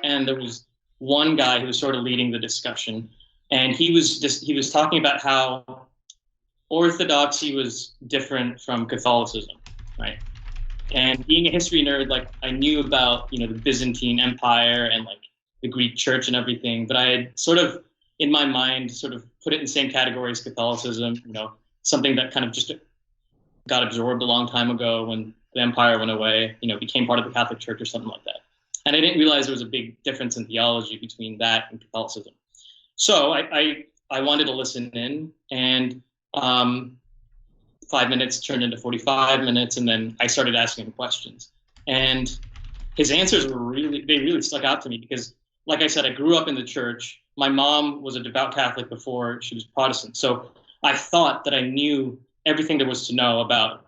and there was one guy who was sort of leading the discussion, and he was talking about how Orthodoxy was different from Catholicism, right? And being a history nerd, like I knew about, the Byzantine Empire and like the Greek Church and everything, but I had sort of in my mind sort of put it in the same category as Catholicism, something that kind of just got absorbed a long time ago when the empire went away, became part of the Catholic Church or something like that. And I didn't realize there was a big difference in theology between that and Catholicism. So I wanted to listen in, and 5 minutes turned into 45 minutes, and then I started asking him questions. And his answers really stuck out to me because, like I said, I grew up in the church. My mom was a devout Catholic before she was Protestant. So I thought that I knew everything there was to know about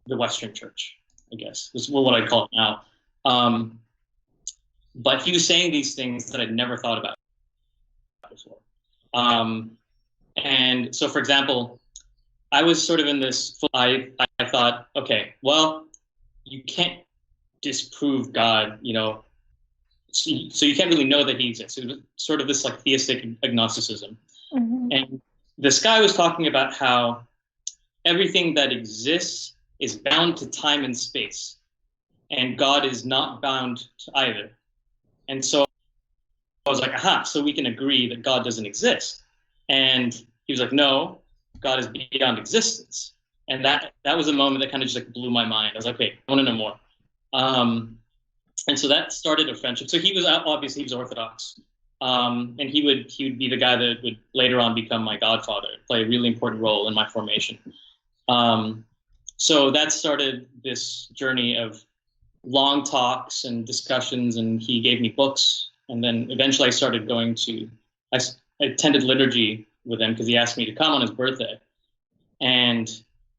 the Western Church, I guess. This is what I call it now. But he was saying these things that I'd never thought about before. And so, for example, I was sort of in this, I thought, okay, well, you can't disprove God, so you can't really know that he exists. It was sort of this like theistic agnosticism. Mm-hmm. And this guy was talking about how everything that exists is bound to time and space, and God is not bound to either. And so I was like, aha, so we can agree that God doesn't exist. And he was like, no, God is beyond existence. And that was a moment that kind of just like blew my mind. I was like, okay, I want to know more. And so that started a friendship. So he was Orthodox. And he would be the guy that would later on become my godfather, play a really important role in my formation. So that started this journey of long talks and discussions, and he gave me books. And then eventually I started I attended liturgy with him because he asked me to come on his birthday. And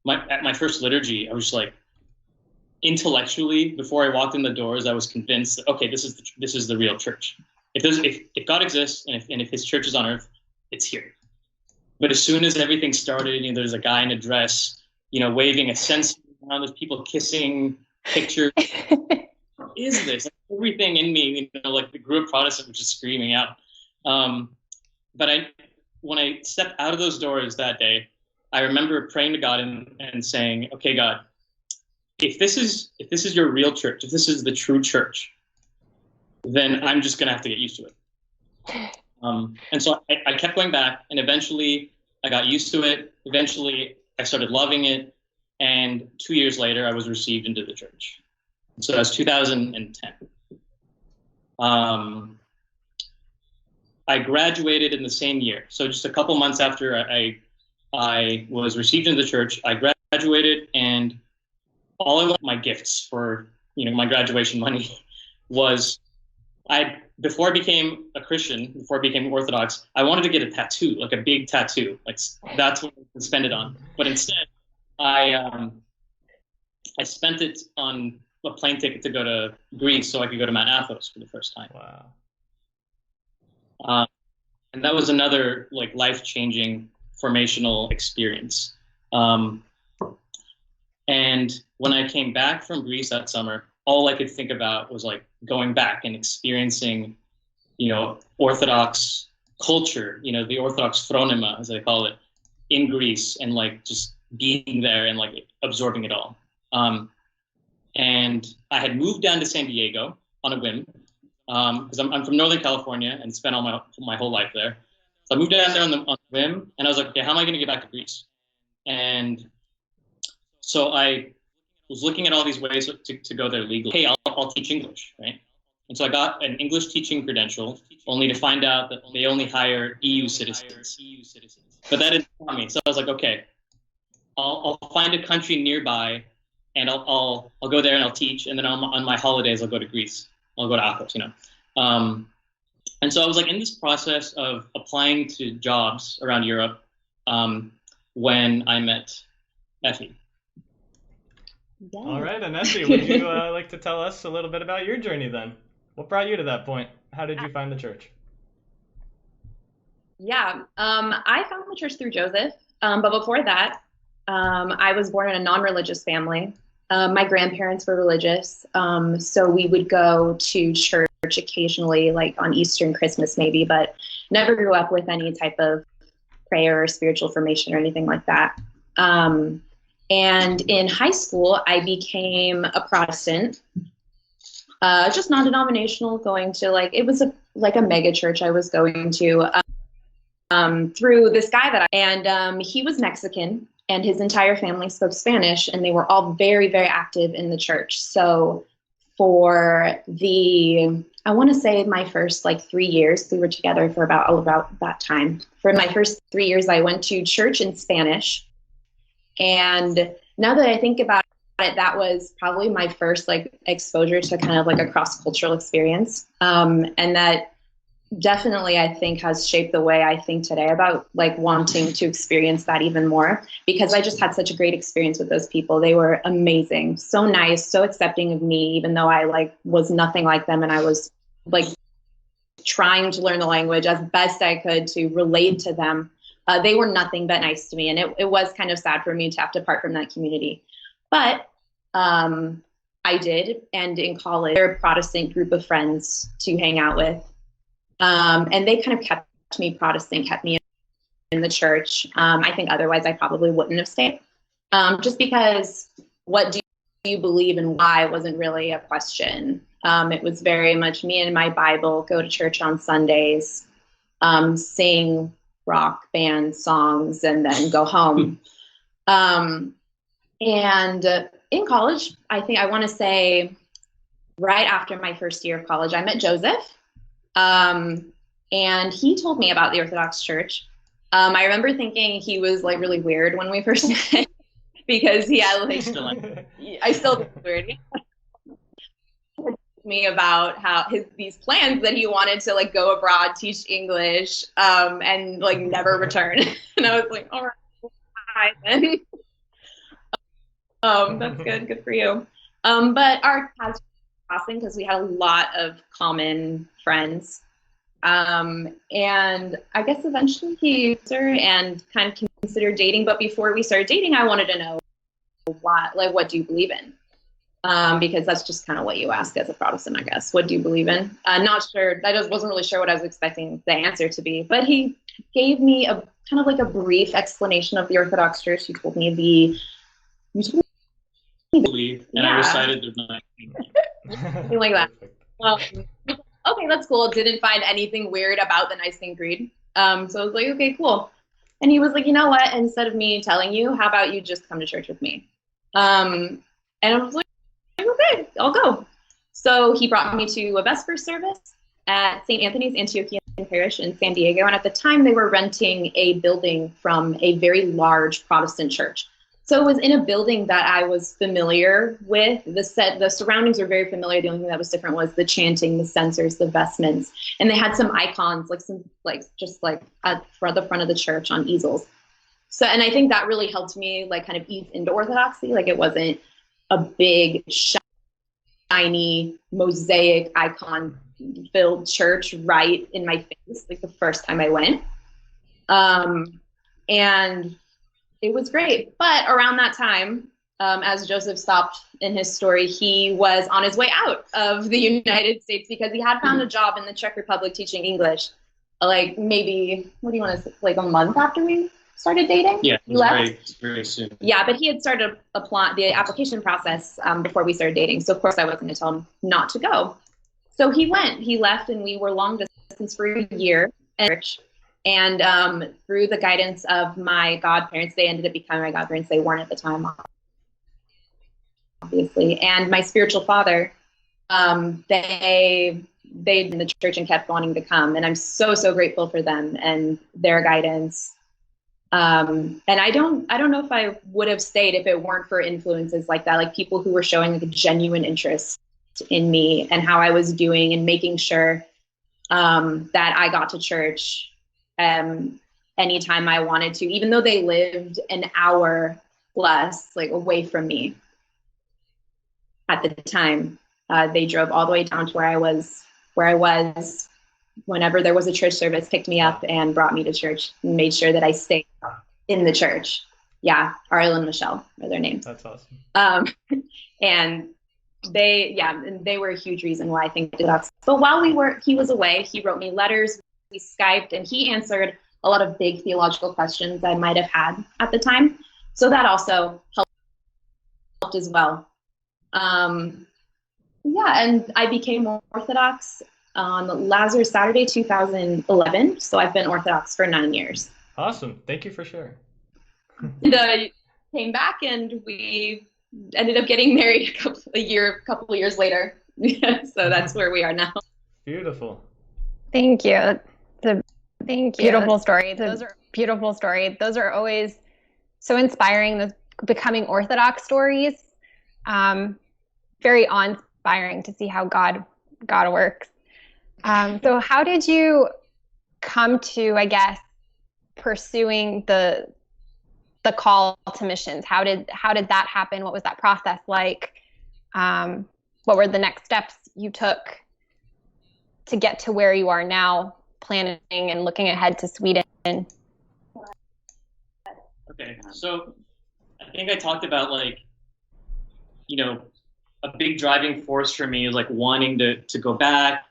at my first liturgy, I was like, intellectually, before I walked in the doors, I was convinced that, okay, this is the real church. If God exists and if his church is on earth, it's here. But as soon as everything started, there's a guy in a dress, waving a censer around, there's people kissing, pictures. What is this? Like, everything in me, like the group Protestant was just screaming out. But when I stepped out of those doors that day, I remember praying to God and saying, okay, God, if this is your real church, if this is the true church, then I'm just going to have to get used to it. And so I kept going back, and eventually I got used to it. Eventually I started loving it. And 2 years later, I was received into the church. So that was 2010. I graduated in the same year. So just a couple months after I was received into the church, I graduated, and all I wanted, my gifts for, my graduation money was, before I became a Christian, before I became Orthodox, I wanted to get a tattoo, like a big tattoo. Like that's what I could spend it on. But instead, I spent it on a plane ticket to go to Greece so I could go to Mount Athos for the first time. Wow. And that was another like life-changing formational experience. And when I came back from Greece that summer, all I could think about was like going back and experiencing, Orthodox culture, the Orthodox phronema, as they call it, in Greece, and like just being there and like absorbing it all. And I had moved down to San Diego on a whim, because I'm from Northern California and spent all my whole life there. So I moved down there on a whim, and I was like, okay, how am I going to get back to Greece? And so I was looking at all these ways to go there legally. Hey, I'll teach English, right? And so I got an English teaching credential, only to find out that they only hire EU citizens. But that didn't tell me. So I was like, okay, I'll find a country nearby, and I'll go there and I'll teach, and then on my holidays I'll go to Greece. I'll go to Athos, And so I was like in this process of applying to jobs around Europe when I met Effy. Yeah. All right, and Effy, would you like to tell us a little bit about your journey then? What brought you to that point? How did you find the church? Yeah, I found the church through Joseph, but before that, I was born in a non-religious family. My grandparents were religious, so we would go to church occasionally, like on Easter and Christmas maybe, but never grew up with any type of prayer or spiritual formation or anything like that. And in high school, I became a Protestant, just non-denominational, going to it was like a mega church I was going to through this guy and he was Mexican and his entire family spoke Spanish, and they were all very, very active in the church. So for I want to say my first 3 years, we were together for about that time. For my first 3 years, I went to church in Spanish. And now that I think about it, that was probably my first exposure to kind of a cross-cultural experience. And that definitely, I think, has shaped the way I think today about wanting to experience that even more, because I just had such a great experience with those people. They were amazing, so nice, so accepting of me, even though I was nothing like them, and I was trying to learn the language as best I could to relate to them. They were nothing but nice to me, and it was kind of sad for me to have to part from that community. But I did, and in college, they're a Protestant group of friends to hang out with. And they kind of kept me Protestant, kept me in the church. I think otherwise I probably wouldn't have stayed. Just because what do you believe and why wasn't really a question. It was very much me and my Bible, go to church on Sundays, sing rock band songs, and then go home. And in college, I want to say right after my first year of college, I met Joseph. And he told me about the Orthodox Church. I remember thinking he was really weird when we first met because he had I still think it's weird. Me about how these plans that he wanted to go abroad, teach English, and never return. And I was like, all right, then. That's good for you. But our paths were crossing because we had a lot of common friends. And I guess eventually he and kind of considered dating. But before we started dating, I wanted to know what do you believe in? Because that's just kind of what you ask as a Protestant, I guess. What do you believe in? Not sure. I just wasn't really sure what I was expecting the answer to be. But he gave me a kind of a brief explanation of the Orthodox Church. He told me believe, and I recited the something like that. Okay, that's cool. Didn't find anything weird about the Nicene Creed. So I was like, okay, cool. And he was like, you know what? Instead of me telling you, how about you just come to church with me? And I was like, okay, I'll go. So he brought me to a Vespers service at St. Anthony's Antiochian Parish in San Diego. And at the time, they were renting a building from a very large Protestant church. So it was in a building that I was familiar with. The surroundings were very familiar. The only thing that was different was the chanting, the censers, the vestments, and they had some icons, at the front of the church on easels. So, and I think that really helped me kind of ease into Orthodoxy. It wasn't a big, shiny, mosaic icon-filled church right in my face, the first time I went, and it was great. But around that time, as Joseph stopped in his story, he was on his way out of the United States because he had found a job in the Czech Republic teaching English, maybe, what do you want to say, a month after we started dating? Yeah, he left. Very, very soon. Yeah, but he had started the application process before we started dating. So, of course, I wasn't going to tell him not to go. So he went. He left, and we were long distance for a year. And through the guidance of my godparents, they ended up becoming my godparents. They weren't at the time, obviously. And my spiritual father, they in the church and kept wanting to come. And I'm so, so grateful for them and their guidance. And I don't know if I would have stayed if it weren't for influences like that, people who were showing a genuine interest in me and how I was doing and making sure that I got to church anytime I wanted to, even though they lived an hour plus away from me at the time. They drove all the way down to where I was whenever there was a church service, picked me up and brought me to church and made sure that I stayed in the church. Yeah, Ariel and Michelle are their names. That's awesome. And they were a huge reason why I think Orthodox. But while he was away, he wrote me letters, we Skyped, and he answered a lot of big theological questions I might have had at the time. So that also helped as well. And I became Orthodox on Lazarus Saturday 2011. So I've been Orthodox for 9 years. Awesome. Thank you for sharing. And came back and we ended up getting married a couple of years later. So that's where we are now. Beautiful. Thank you. Thank you. Beautiful story. Those are beautiful stories. Those are always so inspiring. The becoming Orthodox stories, very awe-inspiring to see how God works. So how did you come to, I guess, pursuing the call to missions? How did that happen? What was that process like? What were the next steps you took to get to where you are now, planning and looking ahead to Sweden? Okay, so I think I talked about a big driving force for me is wanting to go back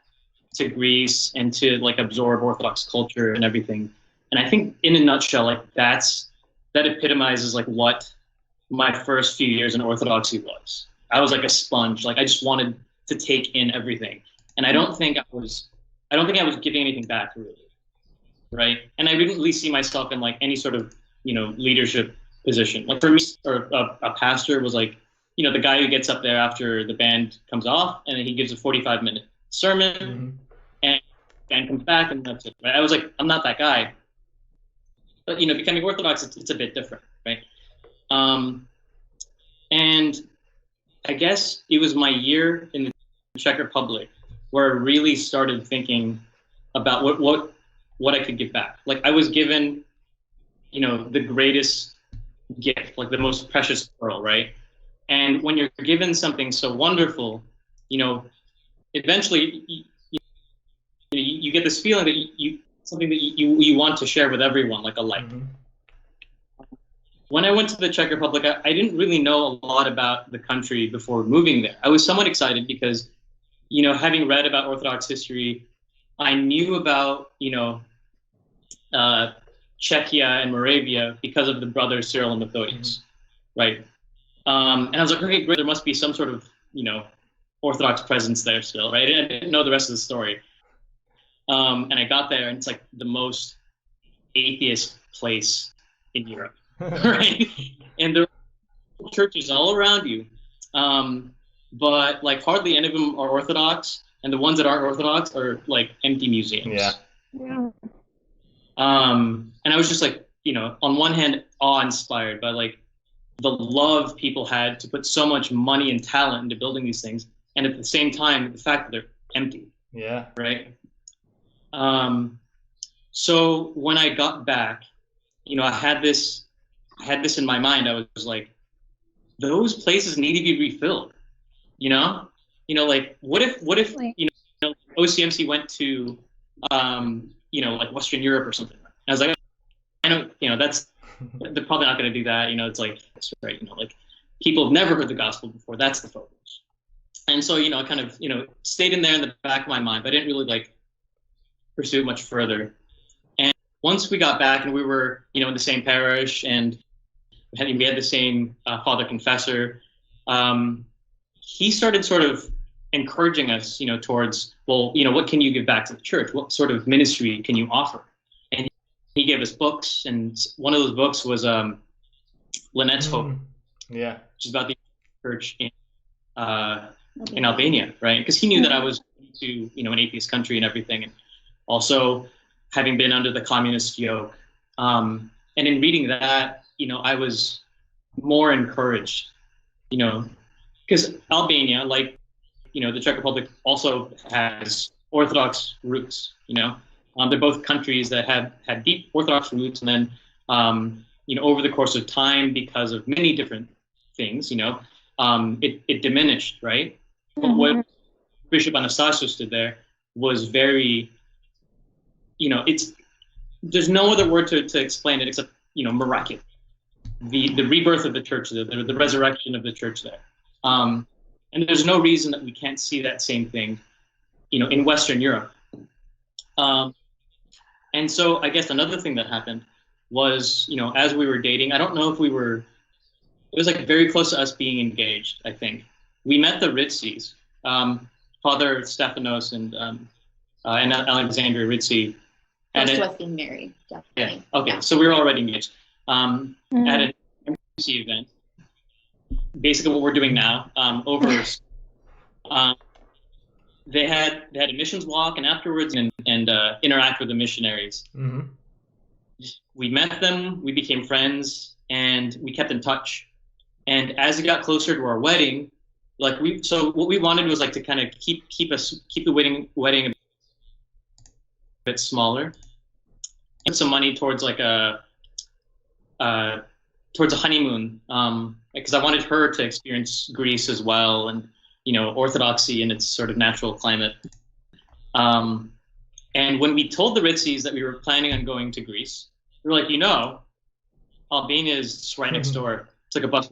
to Greece and to absorb Orthodox culture and everything. And I think in a nutshell, that epitomizes what my first few years in Orthodoxy was. I was like a sponge. I just wanted to take in everything. And I don't think I was giving anything back, really. Right? And I didn't really see myself in any sort of, leadership position. For me, or a pastor was the guy who gets up there after the band comes off and then he gives a 45-minute sermon and the band comes back and that's it. Right? I was I'm not that guy. But, becoming Orthodox, it's a bit different, right? And I guess it was my year in the Czech Republic where I really started thinking about what I could give back. I was given, the greatest gift, the most precious pearl, right? And when you're given something so wonderful, eventually you get this feeling that something that you want to share with everyone, like a light. When I went to the Czech Republic, I didn't really know a lot about the country before moving there. I was somewhat excited because, having read about Orthodox history, I knew about, Czechia and Moravia because of the brothers Cyril and Methodius, right? And I was okay, great, there must be some sort of, Orthodox presence there still, right? I didn't know the rest of the story. And I got there and it's the most atheist place in Europe, right? And there are churches all around you, but hardly any of them are Orthodox, and the ones that aren't Orthodox are empty museums. Yeah. And I was just on one hand awe-inspired by the love people had to put so much money and talent into building these things, and at the same time the fact that they're empty. Yeah. Right. So when I got back, I had this in my mind. I was those places need to be refilled. What if OCMC went to Western Europe or something. And I was I don't, they're probably not going to do that. It's right. People have never heard the gospel before. That's the focus. And so, I kind of, stayed in there in the back of my mind, but I didn't really pursue it much further. And once we got back and we were, in the same parish and we had the same father confessor, he started sort of encouraging us, towards, well, what can you give back to the church? What sort of ministry can you offer? And he gave us books, and one of those books was Lynette's Hope. Yeah. Which is about the church in Albania, right? Because he knew that I was to, an atheist country and everything, and also having been under the communist yoke. And in reading that, I was more encouraged, because Albania, the Czech Republic also has Orthodox roots, they're both countries that have had deep Orthodox roots, and then, over the course of time, because of many different things, it diminished, right? Mm-hmm. What Bishop Anastasios did there was very, there's no other word to explain it except, miraculous. The rebirth of the church, the resurrection of the church there. And there's no reason that we can't see that same thing, in Western Europe. And so I guess another thing that happened was, as we were dating, I don't know if it was like very close to us being engaged, I think. We met the Ritzis, Father Stephanos and Alexandria Ritzi. Close to us being married, definitely. Yeah, okay, so we were already engaged. At an MC event, basically what we're doing now, they had a missions walk, and afterwards and interact with the missionaries. Mm-hmm. We met them, we became friends, and we kept in touch. And as it got closer to our wedding, so what we wanted was to kind of keep the wedding a bit smaller. Put some money towards a honeymoon, because I wanted her to experience Greece as well, and Orthodoxy in its sort of natural climate. And when we told the Ritzis that we were planning on going to Greece, we were like, Albania is just right next door. It's like a bus.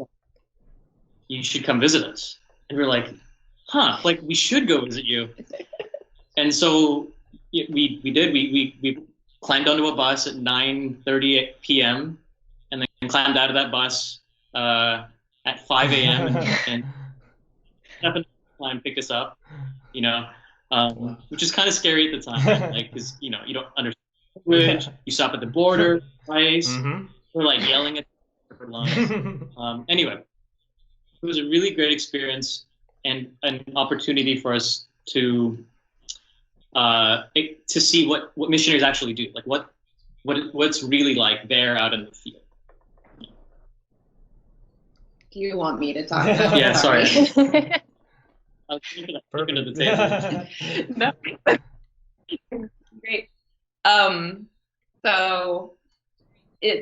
You should come visit us. And we were like, we should go visit you. And so we did. We climbed onto a bus at 9:30 p.m. and then climbed out of that bus at 5 a.m. and time picked us up, which is kind of scary at the time, because you don't understand language. You stop at the border twice. Mm-hmm. We're yelling at for lunch. Anyway, it was a really great experience and an opportunity for us to see what missionaries actually do, what's really like there out in the field. Do you want me to talk about? Yeah, sorry. I was looking at the table. No. Great. So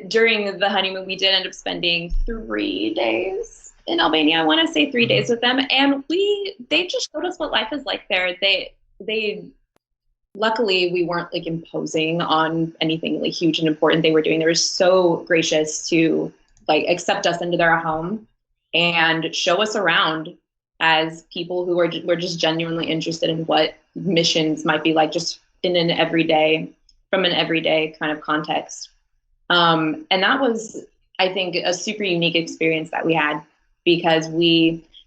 during the honeymoon, we did end up spending 3 days in Albania. I want to say 3 days with them, and they just showed us what life is like there. They luckily we weren't imposing on anything huge and important they were doing. They were so gracious to accept us into their home and show us around as people who were just genuinely interested in what missions might be like, just from an everyday kind of context. And that was, I think, a super unique experience that we had, because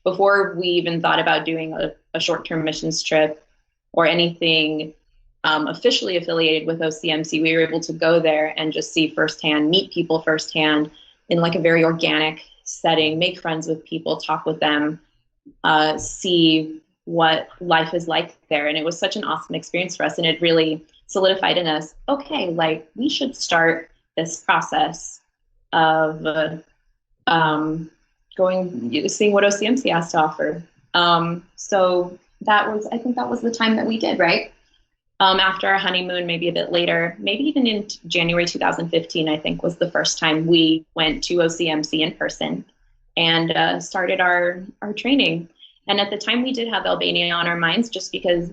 before we even thought about doing a short-term missions trip or anything officially affiliated with OCMC, we were able to go there and just see firsthand, meet people firsthand in a very organic setting, make friends with people, talk with them, see what life is like there. And it was such an awesome experience for us. And it really solidified in us, okay, we should start this process of seeing what OCMC has to offer. So I think that was the time that we did, right? After our honeymoon, maybe a bit later, maybe even in January 2015, I think was the first time we went to OCMC in person and started our training. And at the time, we did have Albania on our minds, just because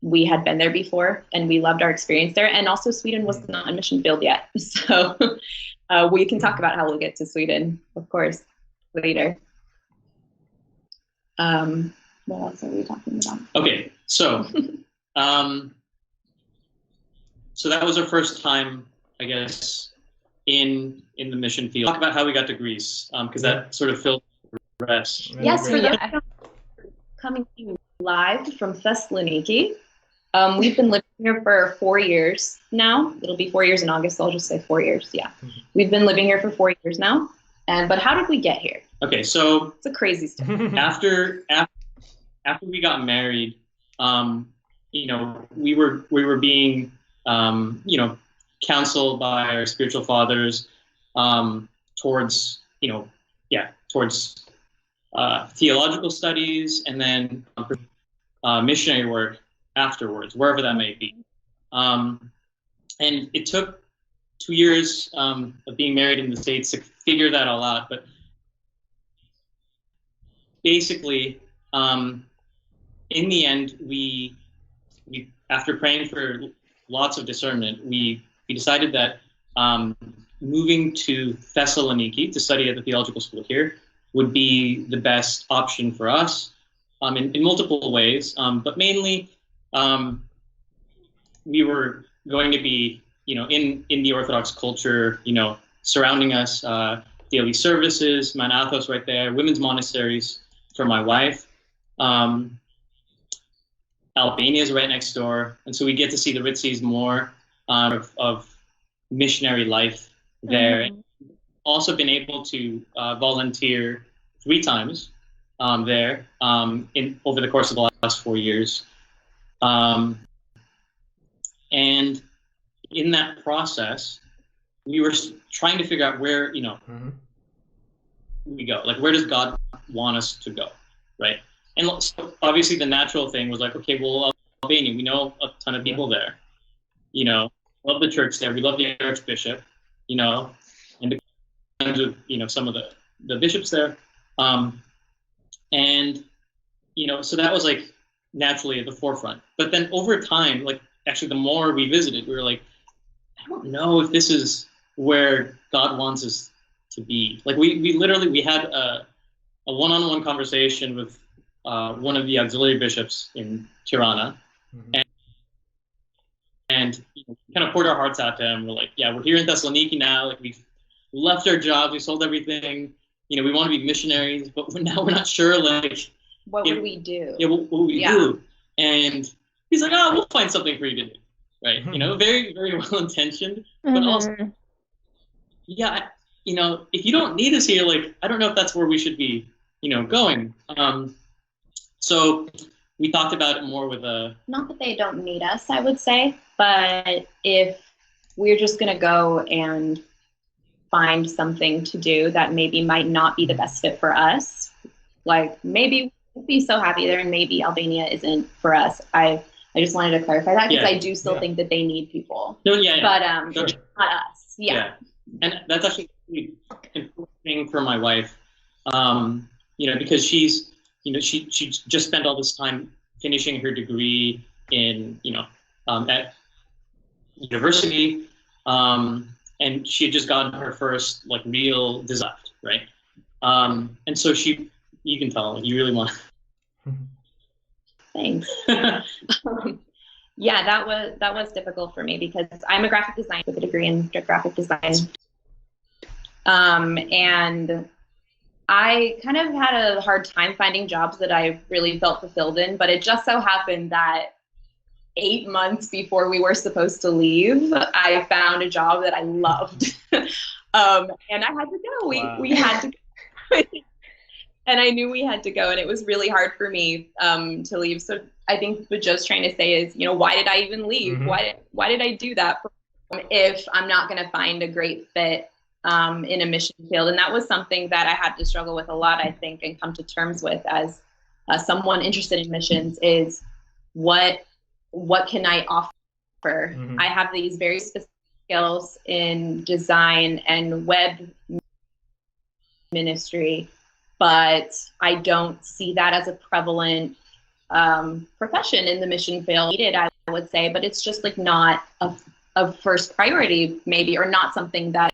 we had been there before and we loved our experience there. And also Sweden was not a mission field yet. So we can talk about how we'll get to Sweden, of course, later. What else are we talking about? Okay, so so that was our first time, I guess, in the mission field. Talk about how we got to Greece, because that sort of filled the rest. Yes, for those coming to you live from Thessaloniki. We've been living here for 4 years now. It'll be 4 years in August, so I'll just say 4 years. Yeah, we've been living here for 4 years now. But how did we get here? Okay, so it's a crazy story. After we got married, we were being counseled by our spiritual fathers towards theological studies, and then missionary work afterwards, wherever that may be. And it took 2 years of being married in the States to figure that all out. But basically, in the end, we after praying for lots of discernment, we decided that moving to Thessaloniki to study at the theological school here would be the best option for us in multiple ways. But mainly, we were going to be, in the Orthodox culture, surrounding us, daily services, Manathos right there, women's monasteries for my wife. Albania is right next door. And so we get to see the Ritzies more of missionary life there. Mm-hmm. Also been able to volunteer 3 times there over the course of the last 4 years. And in that process, we were trying to figure out where, mm-hmm. we go. Like, where does God want us to go, right? And so obviously the natural thing was like, okay, well, Albania, we know a ton of people there. Love the church there. We love the archbishop, and some of the bishops there. So that was like naturally at the forefront. But then over time, like actually the more we visited, we were like, I don't know if this is where God wants us to be. Like we had a one-on-one conversation with one of the auxiliary bishops in Tirana. Mm-hmm. And kind of poured our hearts out to him. We're like, yeah, we're here in Thessaloniki now. Like, we've left our jobs, we sold everything. We want to be missionaries, but we're not sure. Like, what would we do? Yeah, what would we do? And he's like, we'll find something for you to do, right? Very, very well intentioned, but mm-hmm. also, yeah, if you don't need us here, like, I don't know if that's where we should be, going. So we talked about it more with not that they don't need us, I would say, but if we're just going to go and find something to do that maybe might not be the best fit for us, like maybe we'll be so happy there and maybe Albania isn't for us. I just wanted to clarify that because I do still think that they need people. No, yeah. But sure. Not us. Yeah. And that's actually an important thing for my wife, because she's, she just spent all this time finishing her degree in, at university, and she had just gotten her first like real design, right? And so you can tell, like, you really want. Thanks. Yeah, that was difficult for me because I'm a graphic designer with a degree in graphic design, and I kind of had a hard time finding jobs that I really felt fulfilled in, but it just so happened that 8 months before we were supposed to leave, I found a job that I loved. And I had to go. We had to go. And I knew we had to go, and it was really hard for me to leave. So I think what Joe's trying to say is, why did I even leave? Mm-hmm. Why did I do that if I'm not going to find a great fit in a mission field? And that was something that I had to struggle with a lot, I think, and come to terms with as someone interested in missions is what can I offer? Mm-hmm. I have these very specific skills in design and web ministry, but I don't see that as a prevalent profession in the mission field. I would say, but it's just like not a first priority maybe, or not something that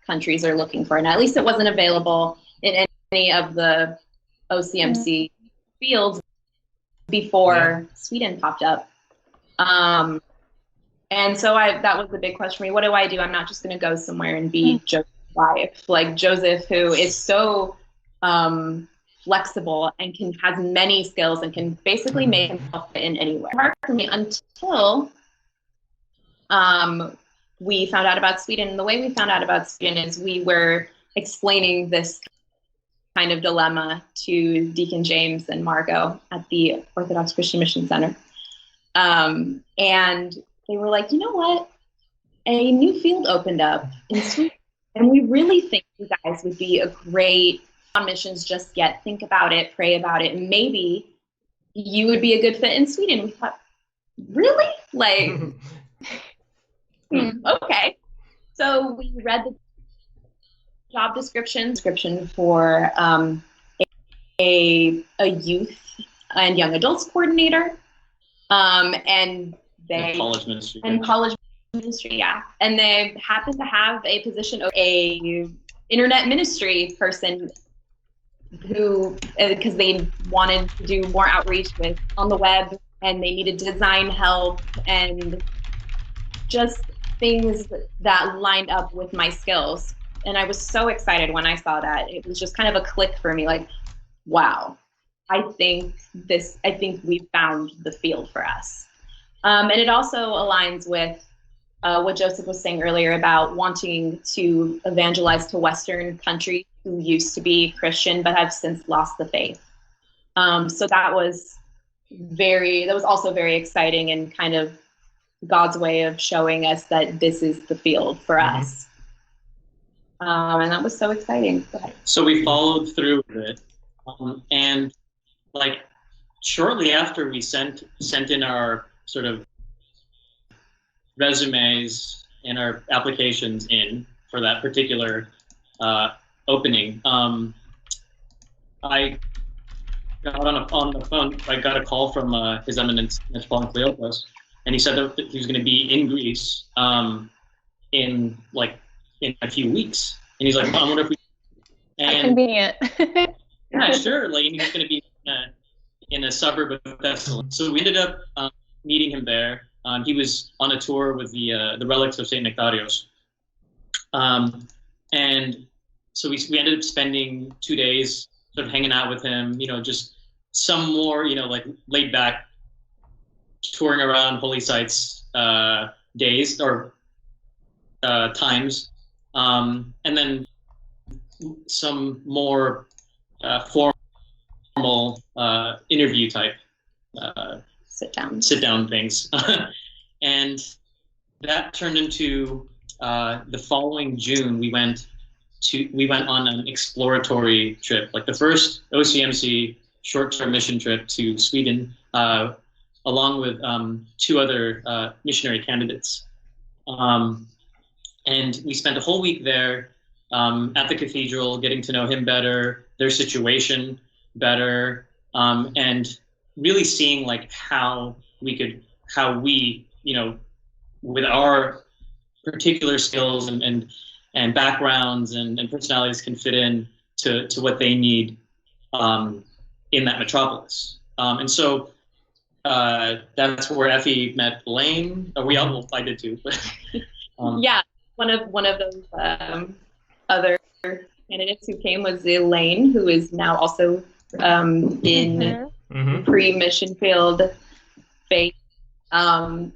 countries are looking for. And at least it wasn't available in any of the OCMC fields before Sweden popped up. And so that was the big question for me. What do I do? I'm not just going to go somewhere and be Joseph's wife, like Joseph, who is so flexible and has many skills and can basically make himself fit in anywhere. Hard for me until we found out about Sweden. And the way we found out about Sweden is we were explaining this kind of dilemma to Deacon James and Margot at the Orthodox Christian Mission Center. And they were like, you know what? A new field opened up in Sweden. And we really think you guys would be a great on missions just yet. Think about it, pray about it, and maybe you would be a good fit in Sweden. We thought, really? Like, okay. So we read the job description for a youth and young adults coordinator, and college ministry, yeah. And they happen to have a position of a internet ministry person who, because they wanted to do more outreach with on the web, and they needed design help and just things that lined up with my skills. And I was so excited when I saw that. It was just kind of a click for me, like, wow, I think we found the field for us. And it also aligns with what Joseph was saying earlier about wanting to evangelize to Western countries who used to be Christian but have since lost the faith. So that was also very exciting, and kind of God's way of showing us that this is the field for us. And that was so exciting. So we followed through with it, and like shortly after we sent in our sort of resumes and our applications in for that particular opening, I got on the phone. I got a call from His Eminence Metropolitan Cleopas, and he said that he was going to be in Greece in a few weeks, and he's like, I wonder if we. And, convenient. Yeah, sure. Like, and he's going to be in a suburb of Thessaloniki. So we ended up meeting him there. He was on a tour with the relics of Saint Nectarios, and so we ended up spending 2 days sort of hanging out with him. Just some more like laid back touring around holy sites days or times, and then some more formal interview type sit down things. And that turned into the following June we went on an exploratory trip, like the first OCMC short-term mission trip to Sweden, along with 2 other missionary candidates. And we spent a whole week there at the cathedral, getting to know him better, their situation better, and really seeing like how we, with our particular skills and backgrounds and personalities can fit in to what they need in that metropolis. And so that's where Effy met Elaine. I did too. Yeah, one of those other candidates who came was Elaine, who is now also in pre-mission field faith. And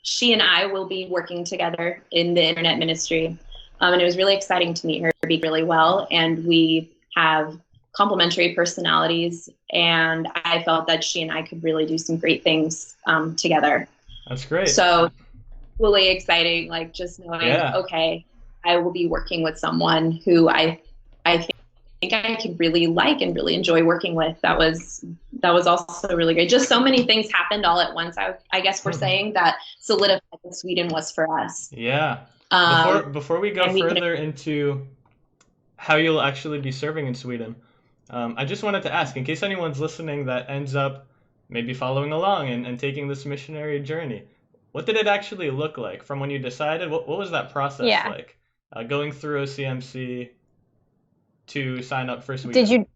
she and I will be working together in the internet ministry. And it was really exciting to meet her, be really well. And we have complementary personalities, and I felt that she and I could really do some great things together. That's great. So really exciting, like just knowing, okay, I will be working with someone who I think I could really like and really enjoy working with. That was also really great. Just so many things happened all at once. I guess we're saying that solidified what Sweden was for us. Yeah. Before we go further into how you'll actually be serving in Sweden, I just wanted to ask, in case anyone's listening that ends up maybe following along and taking this missionary journey, what did it actually look like from when you decided? What was that process like? Going through OCMC to sign up for Sweden? Did you?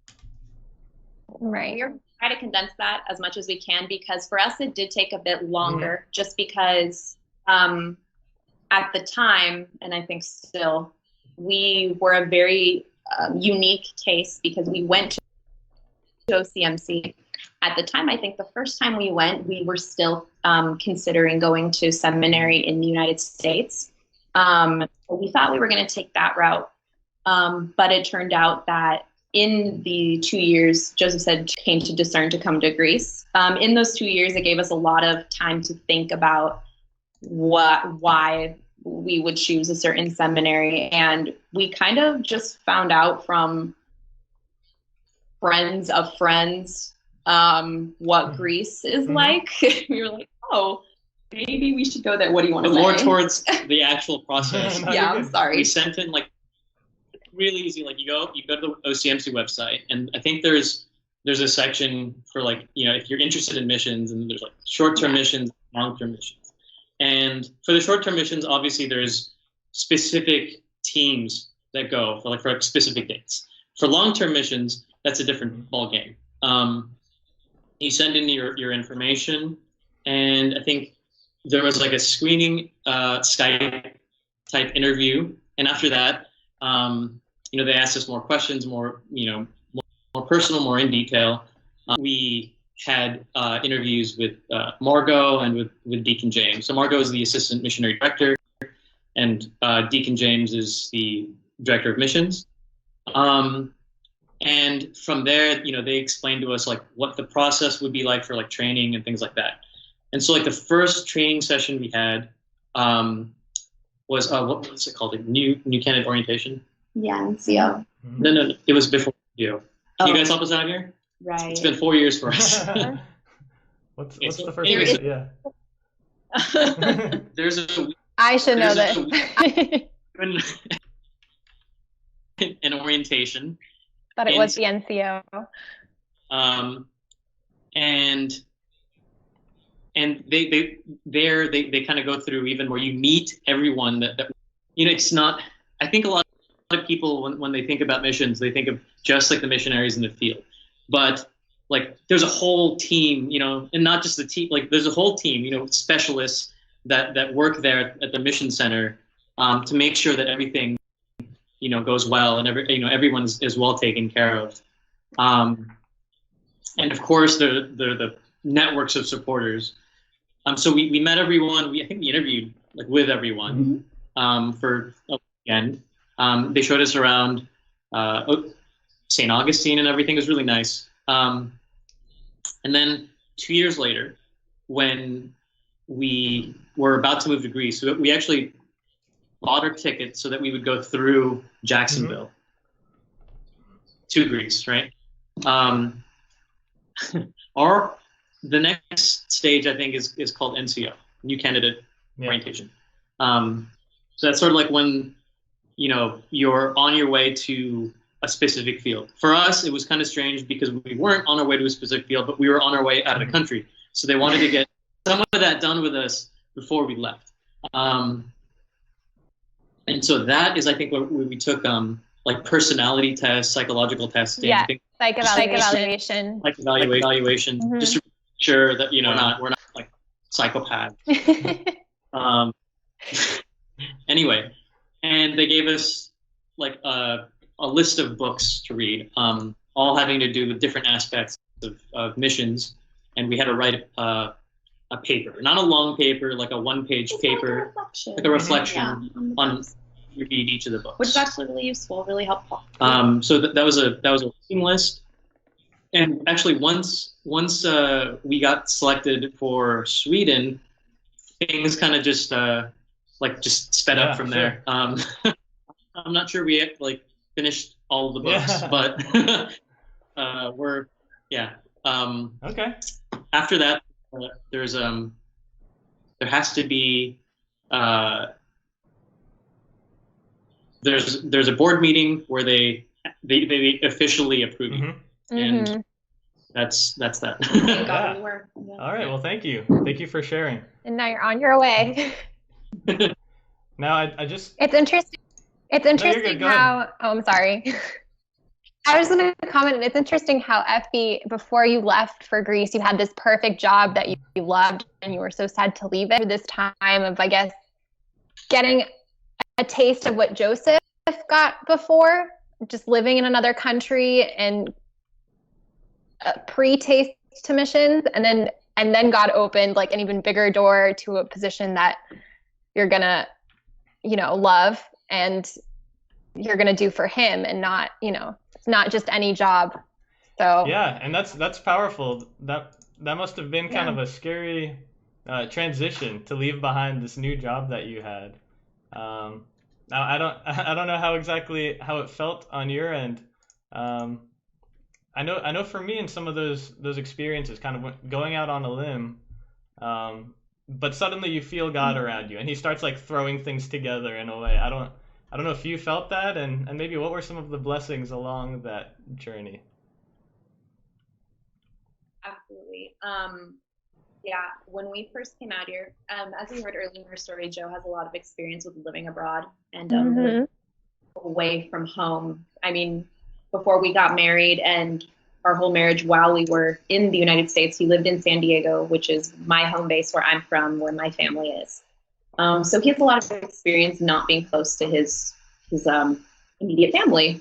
Right. We're trying to condense that as much as we can, because for us it did take a bit longer, just because at the time, and I think still, we were a very unique case because we went to OCMC. At the time, I think the first time we went, we were still considering going to seminary in the United States. We thought we were going to take that route. But it turned out that in the 2 years, Joseph said, came to discern to come to Greece. In those 2 years, it gave us a lot of time to think about why we would choose a certain seminary. And we kind of just found out from friends of friends what Greece is like. We were like, oh, maybe we should go there. What do you want to say? More towards the actual process. Yeah, I'm sorry. We sent in really easy. Like you go to the OCMC website, and I think there's a section for if you're interested in missions, and there's short-term missions, long-term missions. And for the short-term missions, obviously there's specific teams that go for specific dates. For long-term missions, that's a different ball game. You send in your information, and I think there was like a screening Skype type interview, and after that, they asked us more questions, more personal, more in detail. We had interviews with Margot and with Deacon James. So Margot is the assistant missionary director, and Deacon James is the director of missions. And from there, they explained to us like what the process would be like for like training and things like that. And so like the first training session we had was what was it called? Like new candidate orientation. Yeah, NCO. No, it was before you. Can you guys help us out here? Right. It's been 4 years for us. What's the first thing? Yeah. I should know this. An orientation. But it was the NCO. And they kind of go through even where you meet everyone that it's not. I think a lot of people when they think about missions, they think of just like the missionaries in the field, but like there's a whole team, and not just the team. Like there's a whole team, specialists that work there at the mission center to make sure that everything goes well and everyone is well taken care of. And of course the networks of supporters. So we met everyone. I think we interviewed like with everyone for a weekend. They showed us around St. Augustine and everything. It was really nice. And then 2 years later, when we were about to move to Greece, we actually bought our tickets so that we would go through Jacksonville to Greece, right? The next stage, I think, is called NCO, New Candidate Orientation. So that's sort of like when, you're on your way to a specific field. For us, it was kind of strange because we weren't on our way to a specific field, but we were on our way out of the country. So they wanted to get some of that done with us before we left. And so that is, I think, where we took like personality tests, psychological testing. Yeah, psych evaluation. Like evaluation, just to make sure that we're not like psychopaths. Anyway, and they gave us like a list of books to read, all having to do with different aspects of missions, and we had to write a paper, not a long paper, like a one-page paper, like a reflection on read each of the books, which is actually really useful, really helpful. So that was a reading list, and actually once we got selected for Sweden, things kind of just sped up from there. I'm not sure we like finished all of the books, but okay. After that, there has to be there's a board meeting where they officially approve you, and that's that. All right. Well, thank you for sharing. And now you're on your way. Now I just. It's interesting. It's interesting how. Oh, I'm sorry. I was going to comment. It's interesting how Effy, before you left for Greece, you had this perfect job that you loved, and you were so sad to leave it. This time of, I guess, getting a taste of what Joseph got before, just living in another country and a pre-taste to missions, and then God opened like an even bigger door to a position that you're gonna, love and you're gonna do for Him, and not, it's not just any job. So yeah, and that's powerful. That must have been kind of a scary transition to leave behind this new job that you had. Now I don't know how it felt on your end. I know for me in some of those experiences, kind of going out on a limb, but suddenly you feel God around you, and He starts like throwing things together in a way. I don't know if you felt that, and maybe what were some of the blessings along that journey? Absolutely. When we first came out here, as we heard earlier in our story, Joe has a lot of experience with living abroad and away from home. I mean, before we got married, and our whole marriage while we were in the United States. He lived in San Diego, which is my home base, where I'm from, where my family is. So he has a lot of experience not being close to his immediate family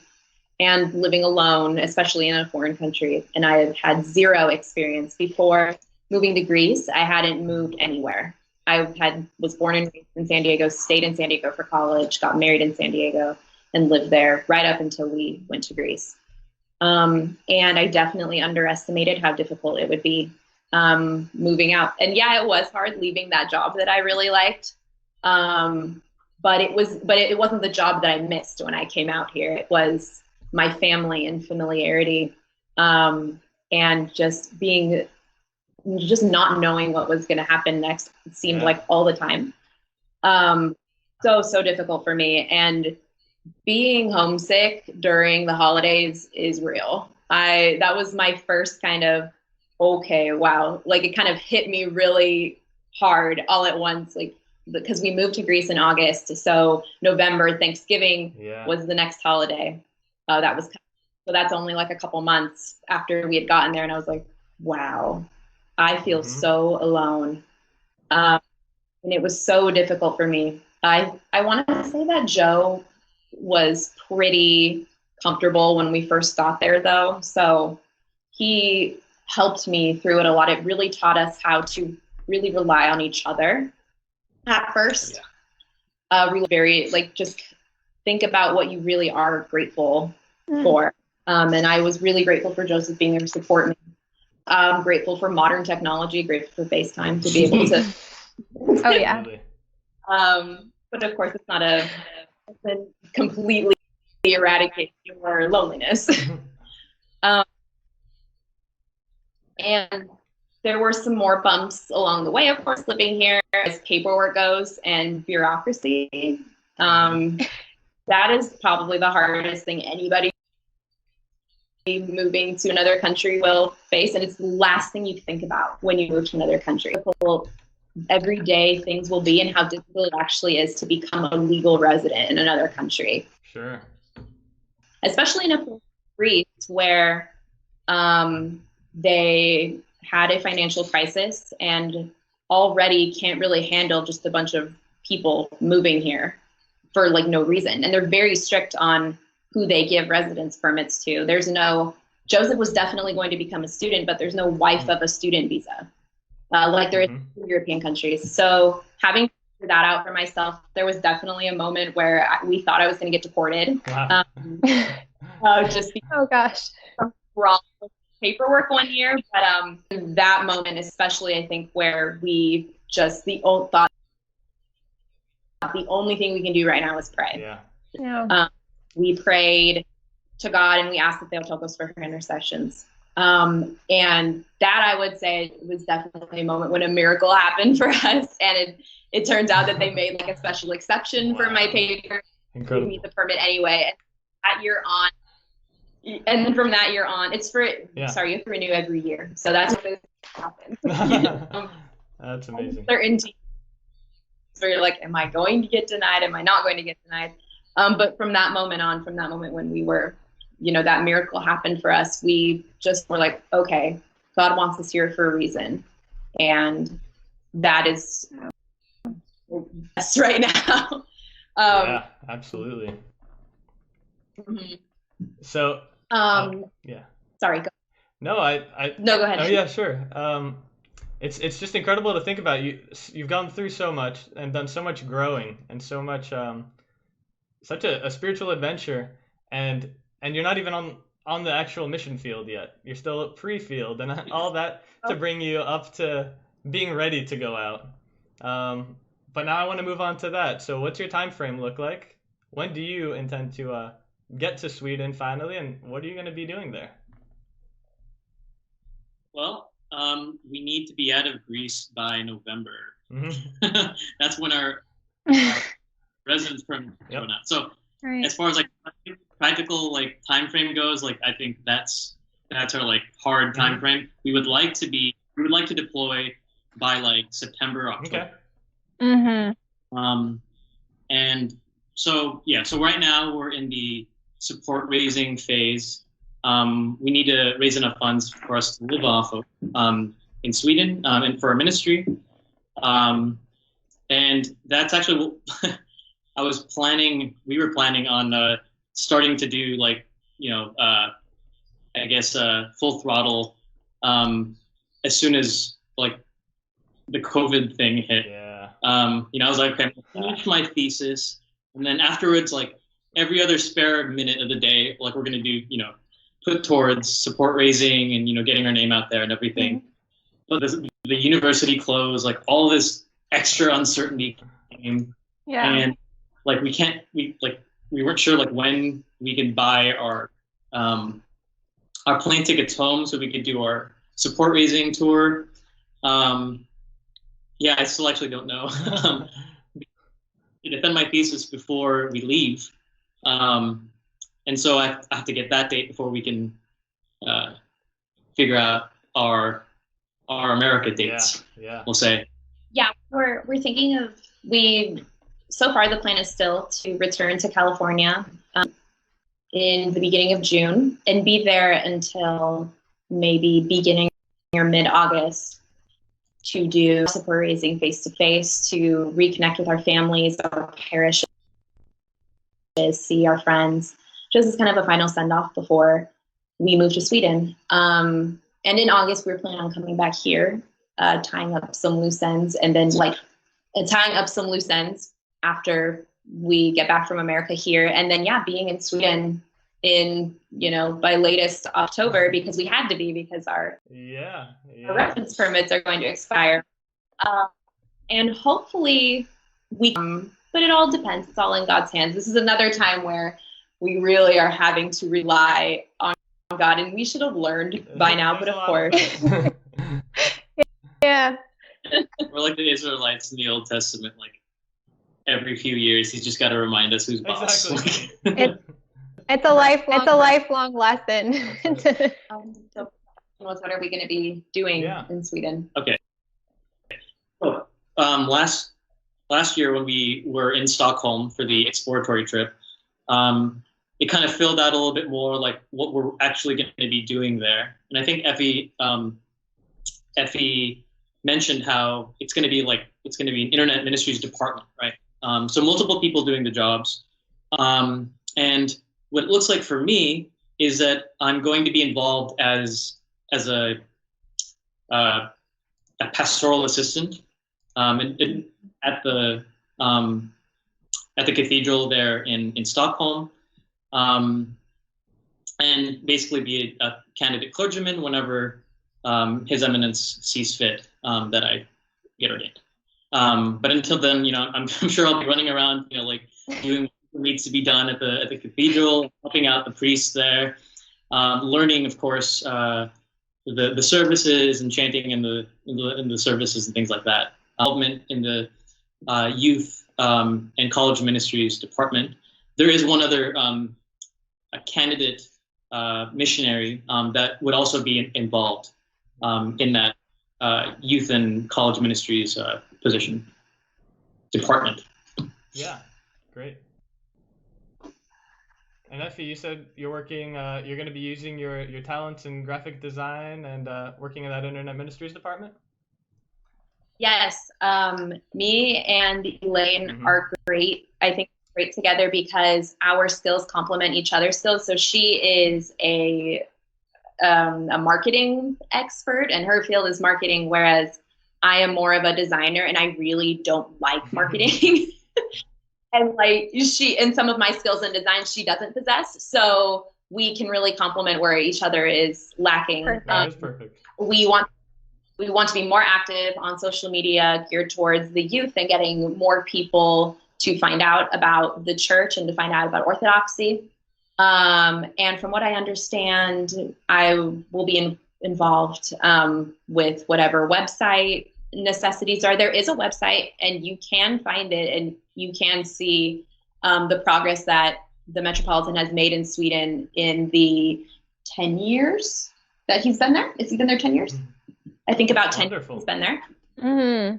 and living alone, especially in a foreign country. And I have had zero experience. Before moving to Greece, I hadn't moved anywhere. Was born and raised in San Diego, stayed in San Diego for college, got married in San Diego, and lived there right up until we went to Greece. And I definitely underestimated how difficult it would be moving out. And yeah, it was hard leaving that job that I really liked. But it wasn't the job that I missed when I came out here. It was my family and familiarity, and just not knowing what was going to happen next. It seemed like all the time. So difficult for me. And being homesick during the holidays is real. That was my first kind of, okay, wow. Like, it kind of hit me really hard all at once. Like, because we moved to Greece in August. So November, Thanksgiving was the next holiday. So that's only like a couple months after we had gotten there. And I was like, wow, I feel so alone. And it was so difficult for me. I want to say that Joe was pretty comfortable when we first got there, though. So he helped me through it a lot. It really taught us how to really rely on each other at first. Really very, like, just think about what you really are grateful for. And I was really grateful for Joseph being there to support me. Grateful for modern technology, grateful for FaceTime to be able to. Oh, yeah. But of course, it's not doesn't completely eradicate your loneliness. And there were some more bumps along the way, of course, living here as paperwork goes and bureaucracy. That is probably the hardest thing anybody moving to another country will face. And it's the last thing you think about when you move to another country. Everyday things will be, and how difficult it actually is to become a legal resident in another country. Sure. Especially in a place like Greece, where they had a financial crisis and already can't really handle just a bunch of people moving here for like no reason. And they're very strict on who they give residence permits to. Joseph was definitely going to become a student, but there's no wife of a student visa. Like there is in European countries. So having to figure that out for myself, there was definitely a moment where we thought I was going to get deported. Wow. Just because oh gosh, wrong with paperwork one year. But that moment, especially, I think, where we just thought the only thing we can do right now is pray. Yeah. We prayed to God and we asked the Theotokos for her intercessions. And that, I would say, was definitely a moment when a miracle happened for us. And it turns out that they made like a special exception for my paper. Incredible. To meet the permit anyway. And that year on, and then from that year on, sorry, you have to renew every year. So that's what happens. That's amazing. Certainty. So you're like, am I going to get denied? Am I not going to get denied? But from that moment when we were, that miracle happened for us, we just were like, okay, God wants us here for a reason. And that is us right now. Yeah, absolutely. Mm-hmm. So, yeah. Sorry. Go. No, No, go ahead. Oh yeah, sure. It's just incredible to think about. You've gone through so much and done so much growing and so much, such a spiritual adventure, and you're not even on the actual mission field yet. You're still at pre-field and all that to bring you up to being ready to go out. But now I want to move on to that. So what's your time frame look like? When do you intend to get to Sweden finally, and what are you going to be doing there? Well, we need to be out of Greece by November. That's when our residence permit is going out. So as far as like practical like time frame goes, like I think that's our like hard time frame. We would like to deploy by like September, October. Okay. And so right now we're in the support raising phase. we need to raise enough funds for us to live off of in Sweden and for our ministry. And that's actually what we were planning on starting to do, like, I guess full throttle as soon as like the COVID thing hit. Yeah. I was like, okay, I'm gonna finish my thesis, and then afterwards, like every other spare minute of the day, like we're gonna do, put towards support raising and getting our name out there and everything. But the university closed, like all this extra uncertainty came, and like we weren't sure like when we could buy our plane tickets home so we could do our support raising tour. I still actually don't know. To defend my thesis before we leave, and so I have to get that date before we can figure out our America dates. Yeah. We'll say. Yeah, we're thinking of so far the plan is still to return to California in the beginning of June and be there until maybe beginning or mid-August to do support raising face-to-face, to reconnect with our families, our parishes, see our friends, just as kind of a final send-off before we move to Sweden. And in August, we were planning on coming back here, tying up some loose ends, and then tying up some loose ends after we get back from America here. And then, being in Sweden in, by latest October, because we had to be, because our residence permits are going to expire. And hopefully but it all depends. It's all in God's hands. This is another time where we really are having to rely on God, and we should have learned by now, but of course. Yeah. We're like the Israelites in the Old Testament, like every few years, he's just got to remind us who's boss. Exactly. It's a lifelong lesson. So what are we going to be doing in Sweden? Okay. So, last year when we were in Stockholm for the exploratory trip, it kind of filled out a little bit more like what we're actually going to be doing there. And I think Effy mentioned how it's going to be an internet ministries department, right? So multiple people doing the jobs. And what it looks like for me is that I'm going to be involved as a pastoral assistant at the cathedral there in Stockholm, and basically be a candidate clergyman whenever His Eminence sees fit that I get ordained. But until then, I'm sure I'll be running around, doing what needs to be done at the cathedral, helping out the priests there, learning, of course, the services and chanting in the services and things like that. Involvement in the youth and college ministries department. There is one other a candidate missionary that would also be involved in that youth and college ministries position department. Yeah, great. And Effy, you said you're working. You're going to be using your talents in graphic design and working in that internet ministries department. Yes, me and Elaine are great. I think great together because our skills complement each other's skills. So she is a marketing expert, and her field is marketing, whereas I am more of a designer, and I really don't like marketing. And some of my skills in design, she doesn't possess. So we can really complement where each other is lacking. That is perfect. We want to be more active on social media geared towards the youth and getting more people to find out about the church and to find out about Orthodoxy. And from what I understand, I will be involved with whatever website necessities are. There is a website, and you can find it, and you can see the progress that the Metropolitan has made in Sweden in the 10 years that he's been there. Has he been there 10 years? I think about 10 years he's been there. Mm-hmm.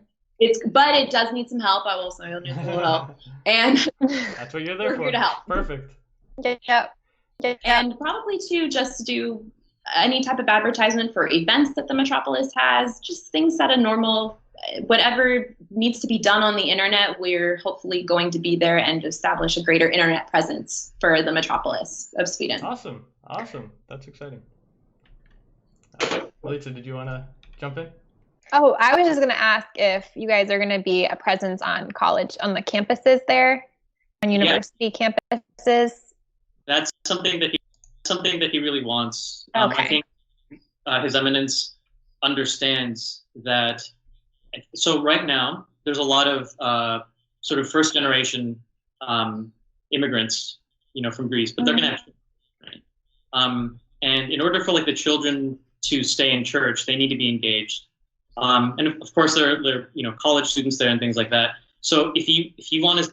But it does need some help. I will say it needs a little help. And that's what you're there for. Here to help. Perfect. Yep. And probably to just do any type of advertisement for events that the metropolis has, just things that a normal, whatever needs to be done on the internet, we're hopefully going to be there and establish a greater internet presence for the metropolis of Sweden. Awesome. That's exciting. Lisa, did you want to jump in? Oh, I was just going to ask if you guys are going to be a presence on the campuses there, on university campuses. That's something that he really wants. Okay. I think His Eminence understands that. So right now, there's a lot of sort of first generation immigrants, from Greece, but they're going to have children, right? And in order for like the children to stay in church, they need to be engaged. And of course, there are college students there and things like that. So if you want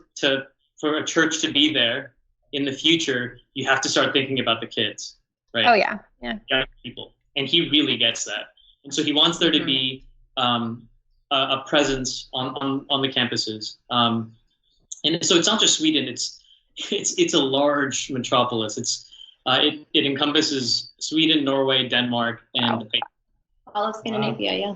for a church to be there in the future, you have to start thinking about the kids, right? Oh yeah. Young people, and he really gets that. And so he wants there to be a presence on the campuses. And so it's not just Sweden; it's a large metropolis. It encompasses Sweden, Norway, Denmark, and all of Scandinavia. Yeah.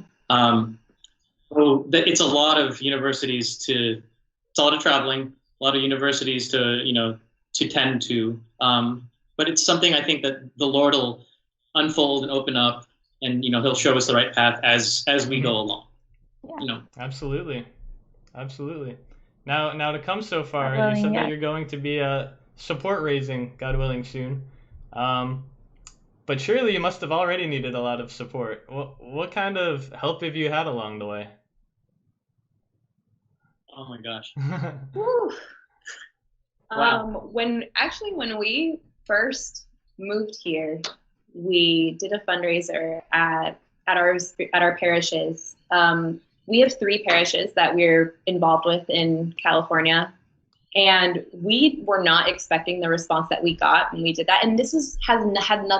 So it's a lot of universities it's a lot of traveling, a lot of universities to tend to. But it's something I think that the Lord will unfold and open up, and He'll show us the right path as we go along. Yeah. Absolutely. Now to come so far, you said that you're going to be support raising, God willing, soon. But surely you must have already needed a lot of support. What kind of help have you had along the way? Oh my gosh. Wow. When we first moved here, we did a fundraiser at our parishes. We have 3 parishes that we're involved with in California. And we were not expecting the response that we got when we did that. And this had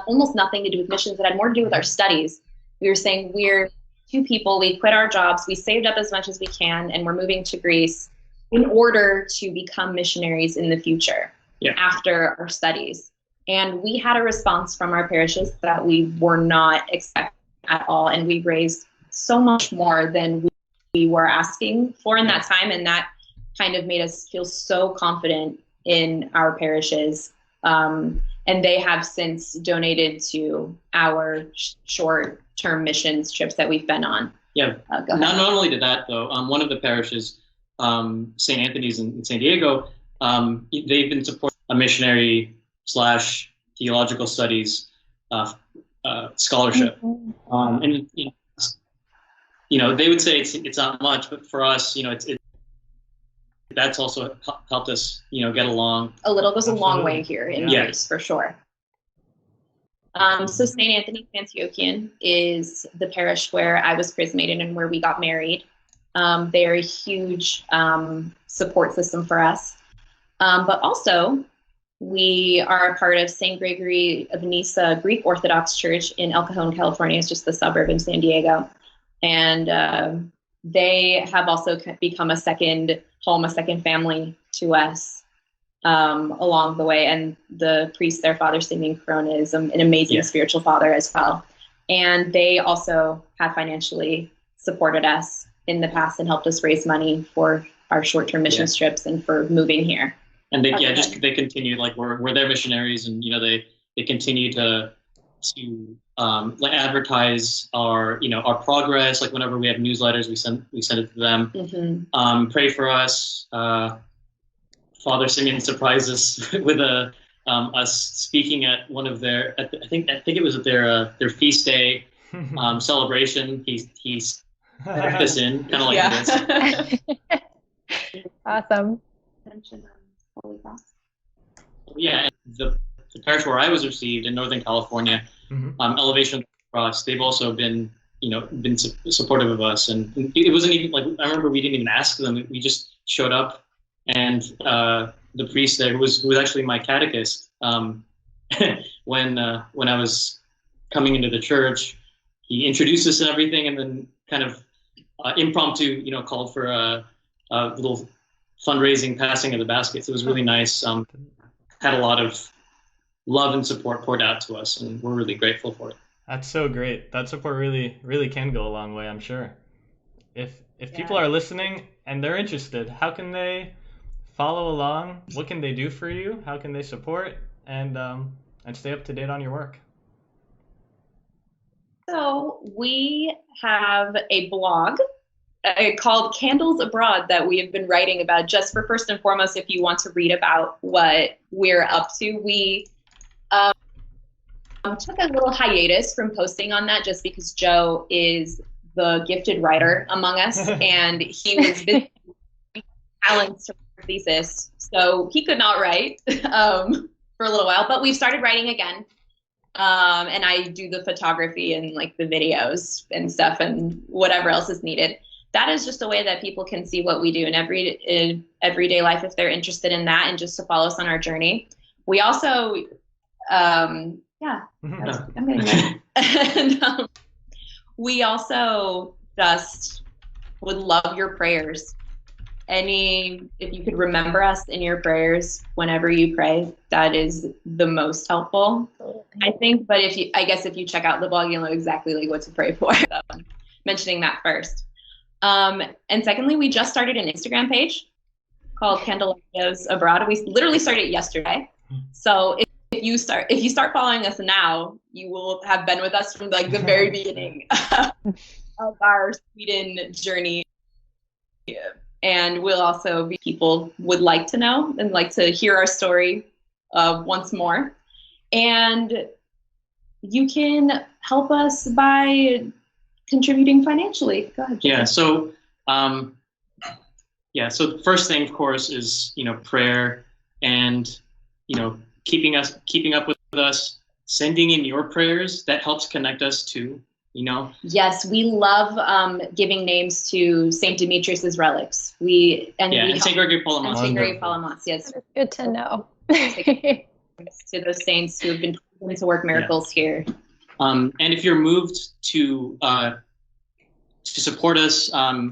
almost nothing to do with missions. It had more to do with our studies. We were saying we're 2 people. We quit our jobs. We saved up as much as we can, and we're moving to Greece in order to become missionaries in the future after our studies. And we had a response from our parishes that we were not expecting at all. And we raised so much more than we were asking for in that time. And that kind of made us feel so confident in our parishes. And they have since donated to our short-term missions trips that we've been on. Yeah. Not only did that, though, one of the parishes, St. Anthony's in San Diego, they've been supporting a missionary / theological studies scholarship. And they would say it's not much, but for us, that's also helped us, get along. A little goes a long way here in Greece, for sure. So St. Anthony Antiochian is the parish where I was chrismated and where we got married. They're a huge support system for us. But also, we are a part of St. Gregory of Nyssa Greek Orthodox Church in El Cajon, California. It's just the suburb in San Diego. And they have also become a second home, a second family to us along the way. And the priest there, Father Simeon Corona, is an amazing spiritual father as well. And they also have financially supported us in the past and helped us raise money for our short-term mission trips and for moving here. And they they continue, like we're their missionaries, and they continue to advertise our progress. Like whenever we have newsletters, we send it to them. Mm-hmm. Pray for us. Father Simeon surprised us with us speaking at one of their I think it was at their feast day celebration. He's put this in kind of like this. Awesome. Yeah, the parish where I was received in Northern California, Elevation Cross, they've also been supportive of us, and it wasn't even like I remember we didn't even ask them; we just showed up, and the priest there, who was actually my catechist, when I was coming into the church, he introduced us and everything, and then kind of impromptu, called for a little fundraising passing of the baskets. It was really nice. Had a lot of love and support poured out to us, and we're really grateful for it. That's so great. That support really can go a long way, I'm sure. If people are listening and they're interested, how can they follow along? What can they do for you? How can they support and stay up to date on your work? So we have a blog called Candles Abroad that we have been writing about, just for first and foremost, if you want to read about what we're up to. We took a little hiatus from posting on that just because Joe is the gifted writer among us, and he was busy balanced thesis, so he could not write for a little while. But we've started writing again, and I do the photography and like the videos and stuff and whatever else is needed. That is just a way that people can see what we do in everyday life if they're interested in that, and just to follow us on our journey. We also, I'm getting there. And, we also just would love your prayers. If you could remember us in your prayers whenever you pray, that is the most helpful, I think. But if you check out the blog, you'll know exactly like what to pray for. Mentioning that first. And secondly, we just started an Instagram page called Candelarios Abroad. We literally started yesterday. So if you start following us now, you will have been with us from like the very beginning of our Sweden journey. And we'll also be people would like to know and like to hear our story once more. And you can help us by contributing financially. Go ahead, Joseph. So the first thing, of course, is prayer, and keeping up with us, sending in your prayers. That helps connect us too. Yes, we love giving names to Saint Demetrius's relics. And Saint Gregory Palamas. And Saint Gregory Palamas. Yes, good to know. To those saints who have been able to work miracles here. And if you're moved to support us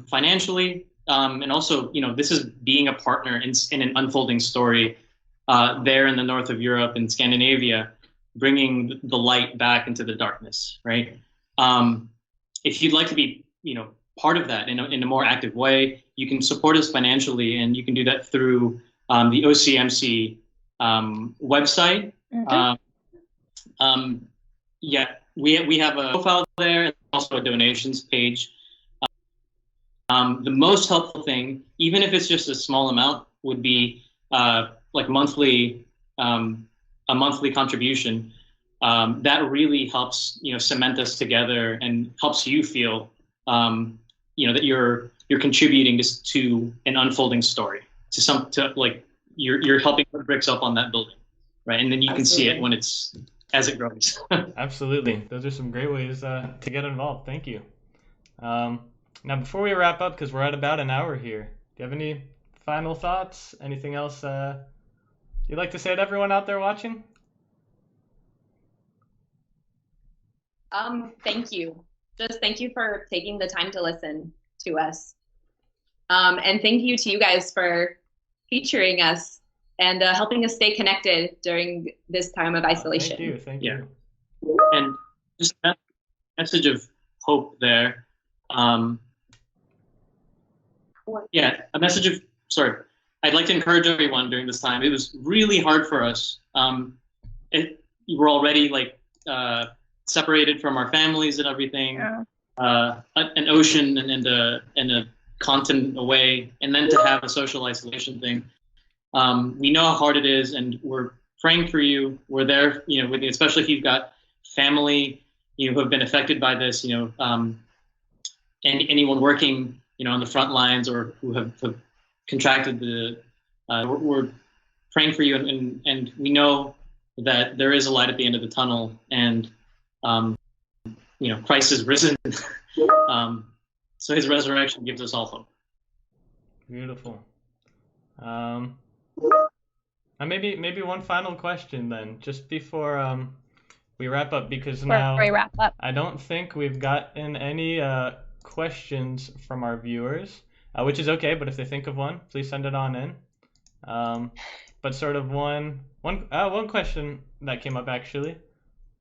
financially, and also this is being a partner in an unfolding story there in the north of Europe and Scandinavia, bringing the light back into the darkness, right? If you'd like to be, part of that in a more active way, you can support us financially, and you can do that through the OCMC website. Mm-hmm. We have a profile there, and also a donations page. The most helpful thing, even if it's just a small amount, would be like a monthly contribution. That really helps cement us together and helps you feel that you're contributing to an unfolding story, you're helping put bricks up on that building, right? And then you can see it as it grows. Absolutely. Those are some great ways to get involved. Thank you. Now, before we wrap up, because we're at about an hour here, do you have any final thoughts? Anything else you'd like to say to everyone out there watching? Thank you. Just thank you for taking the time to listen to us. And thank you to you guys for featuring us and helping us stay connected during this time of isolation. Thank you. And just a message of hope there. I'd like to encourage everyone during this time. It was really hard for us. We're already separated from our families and everything, an ocean and a continent away, and then to have a social isolation thing. We know how hard it is, and we're praying for you. We're there, with you, especially if you've got family, who have been affected by this, and anyone working, on the front lines or who have contracted we're praying for you, and we know that there is a light at the end of the tunnel, and Christ is risen. So his resurrection gives us all hope. Beautiful. Maybe one final question then, just before we wrap up, because now I don't think we've gotten any questions from our viewers, which is okay, but if they think of one, please send it on in. but sort of one question that came up actually.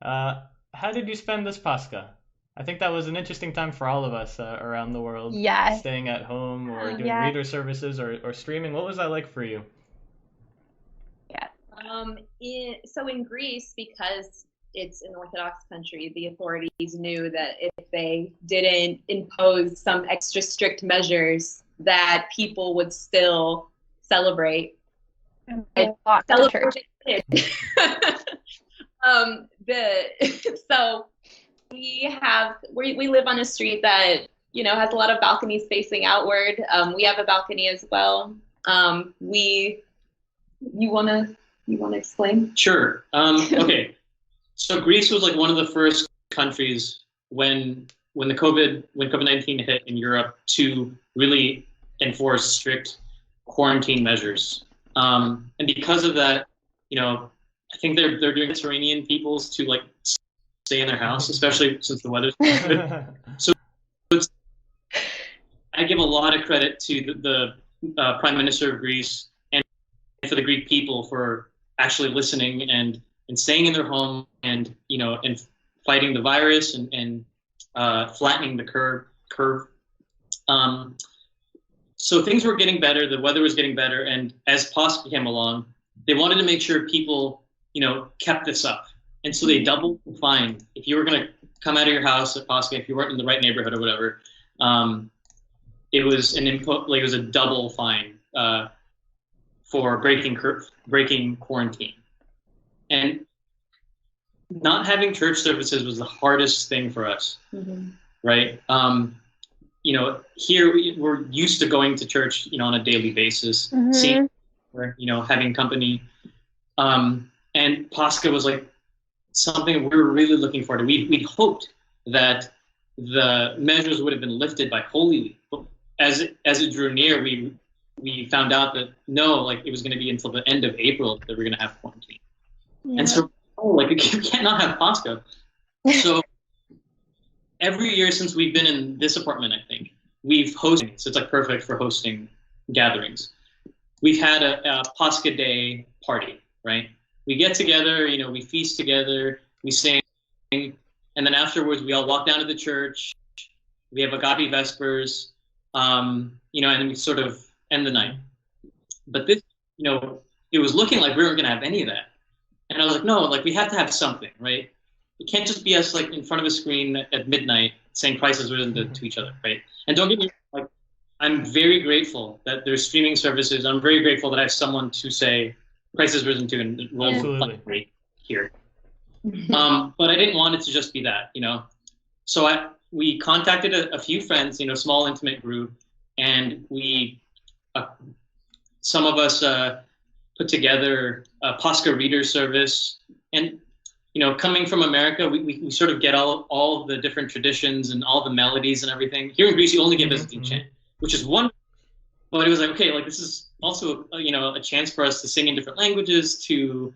How did you spend this Pascha? I think that was an interesting time for all of us around the world. Yes. Staying at home or doing Yes. reader services or streaming. What was that like for you? Yes. So in Greece, because it's an Orthodox country, the authorities knew that if they didn't impose some extra strict measures, that people would still celebrate. So we live on a street that has a lot of balconies facing outward. We have a balcony as well. You wanna explain? Sure. Okay. So Greece was like one of the first countries when COVID-19 hit in Europe to really enforce strict quarantine measures. And because of that, I think they're doing Mediterranean peoples to like stay in their house, especially since the weather's good. So I give a lot of credit to the Prime Minister of Greece and for the Greek people for actually listening and staying in their home and fighting the virus and flattening the curve. So things were getting better, the weather was getting better, and as Pascha came along, they wanted to make sure people kept this up. And so they doubled the fine. If you were going to come out of your house at Pascha, if you weren't in the right neighborhood or whatever, it was a double fine for breaking quarantine. And not having church services was the hardest thing for us, right? Here we're used to going to church, on a daily basis, seeing, having company. And Pascha was like something we were really looking forward to. We'd hoped that the measures would have been lifted by Holy Week. But as it drew near, we found out that no, it was going to be until the end of April that we're going to have quarantine. Yeah. And so, we can't not have Pascha. So every year since we've been in this apartment, I think, we've hosted, so it's perfect for hosting gatherings. We've had a Pascha Day party, right? We get together, we feast together, we sing, and then afterwards we all walk down to the church. We have Agape Vespers, and then we sort of end the night. But this, it was looking like we weren't going to have any of that. And I was like, no, we have to have something, right? It can't just be us in front of a screen at midnight saying Christ has risen to each other, right? And don't get me wrong, I'm very grateful that there's streaming services. I'm very grateful that I have someone to say Christ has risen to and roll right here. But I didn't want it to just be that, So we contacted a few friends, small intimate group, and we, some of us put together a Pascha reader service. And coming from America, we sort of get all the different traditions and all the melodies and everything. Here in Greece, you only get visiting chant, which is wonderful. But it was okay, this is also a chance for us to sing in different languages, to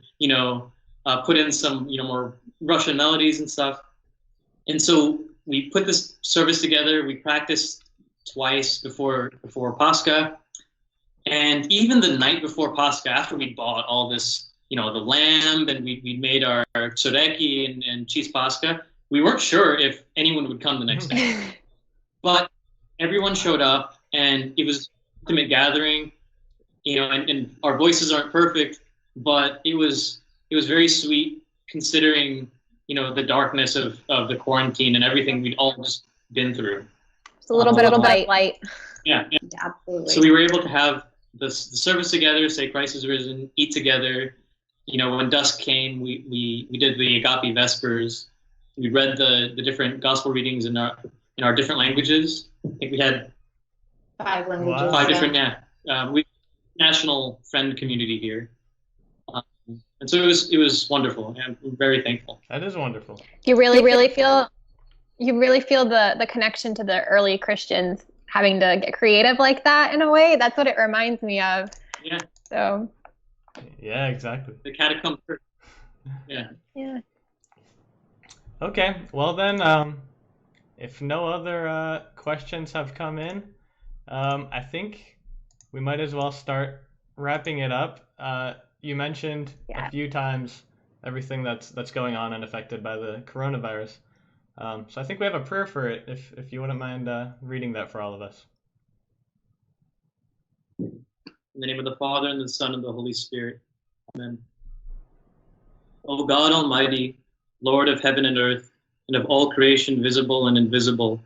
put in some more Russian melodies and stuff. And so we put this service together. We practiced twice before Pascha, and even the night before Pascha, after we bought all this, the lamb, and we made our tsoreki and cheese Pascha, we weren't sure if anyone would come the next day. But everyone showed up, and it was an intimate gathering, and our voices aren't perfect, but it was very sweet considering, the darkness of the quarantine and everything we'd all just been through. It's a little bit of light. Yeah, absolutely. So we were able to have the service together, say Christ is risen, eat together. When dusk came, we did the Agape Vespers. We read the different gospel readings in our different languages. I think we had 5 languages. Wow. 5 different, we national friend community here. And so it was wonderful. I'm very thankful. That is wonderful. You really feel the connection to the early Christians having to get creative like that in a way. That's what it reminds me of. Yeah. So. Yeah, exactly. The catacomb church. Yeah. Yeah. Okay. Well then, if no other questions have come in, I think we might as well start wrapping it up. you mentioned a few times everything that's going on and affected by the coronavirus. So I think we have a prayer for it, if you wouldn't mind reading that for all of us. In the name of the Father, and the Son, and the Holy Spirit. Amen. O God Almighty, Lord of heaven and earth, and of all creation visible and invisible,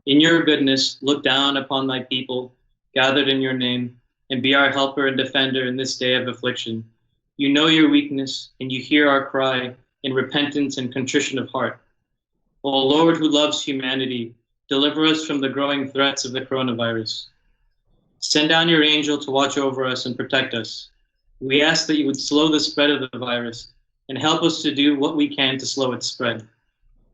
in your goodness look down upon thy people, gathered in your name, and be our helper and defender in this day of affliction. You know your weakness, and you hear our cry in repentance and contrition of heart. O Lord, who loves humanity, deliver us from the growing threats of the coronavirus. Send down your angel to watch over us and protect us. We ask that you would slow the spread of the virus and help us to do what we can to slow its spread.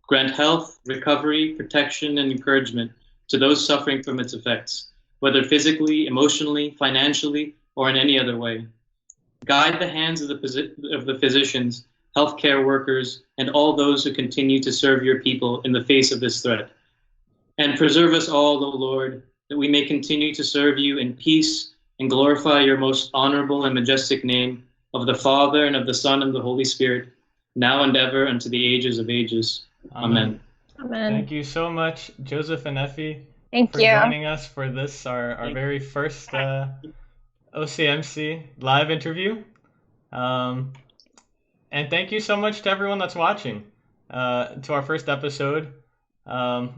Grant health, recovery, protection, and encouragement to those suffering from its effects, whether physically, emotionally, financially, or in any other way. Guide the hands of the physicians, healthcare workers, and all those who continue to serve your people in the face of this threat. And preserve us all, O Lord, that we may continue to serve you in peace and glorify your most honorable and majestic name, of the Father, and of the Son, and the Holy Spirit, now and ever, unto the ages of ages. Amen. Amen. Thank you so much, Josef and Effy, Thank for you. joining us for this, our very first OCMC live interview. And thank you so much to everyone that's watching to our first episode. I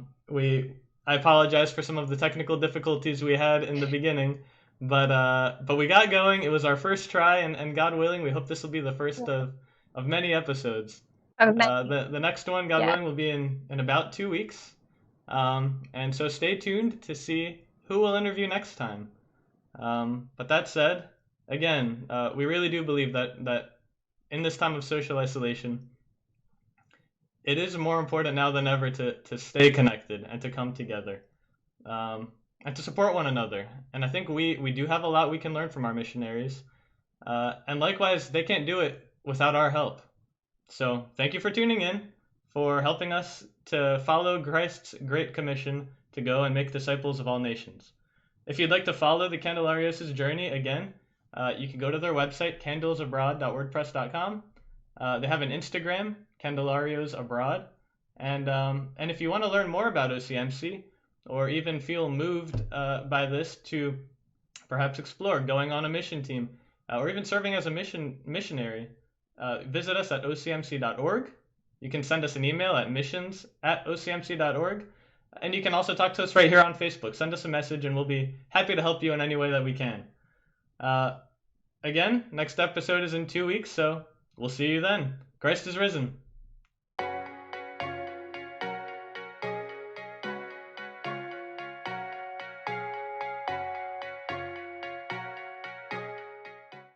apologize for some of the technical difficulties we had in the beginning, but we got going. It was our first try, and God willing, we hope this will be the first of many episodes. The next one, God willing, will be in about 2 weeks. And so stay tuned to see who we'll interview next time. But that said, again, we really do believe that in this time of social isolation, it is more important now than ever to stay connected and to come together, and to support one another. And I think we do have a lot we can learn from our missionaries. And likewise, they can't do it without our help. So thank you for tuning in, for helping us to follow Christ's Great Commission to go and make disciples of all nations. If you'd like to follow the Candelarios' journey, again, you can go to their website, candlesabroad.wordpress.com. They have an Instagram, Candelarios Abroad. And if you want to learn more about OCMC, or even feel moved by this to perhaps explore going on a mission team, or even serving as a missionary, visit us at ocmc.org. You can send us an email at missions@ocmc.org. And you can also talk to us right here on Facebook. Send us a message and we'll be happy to help you in any way that we can. Again, next episode is in 2 weeks, so we'll see you then. Christ is risen.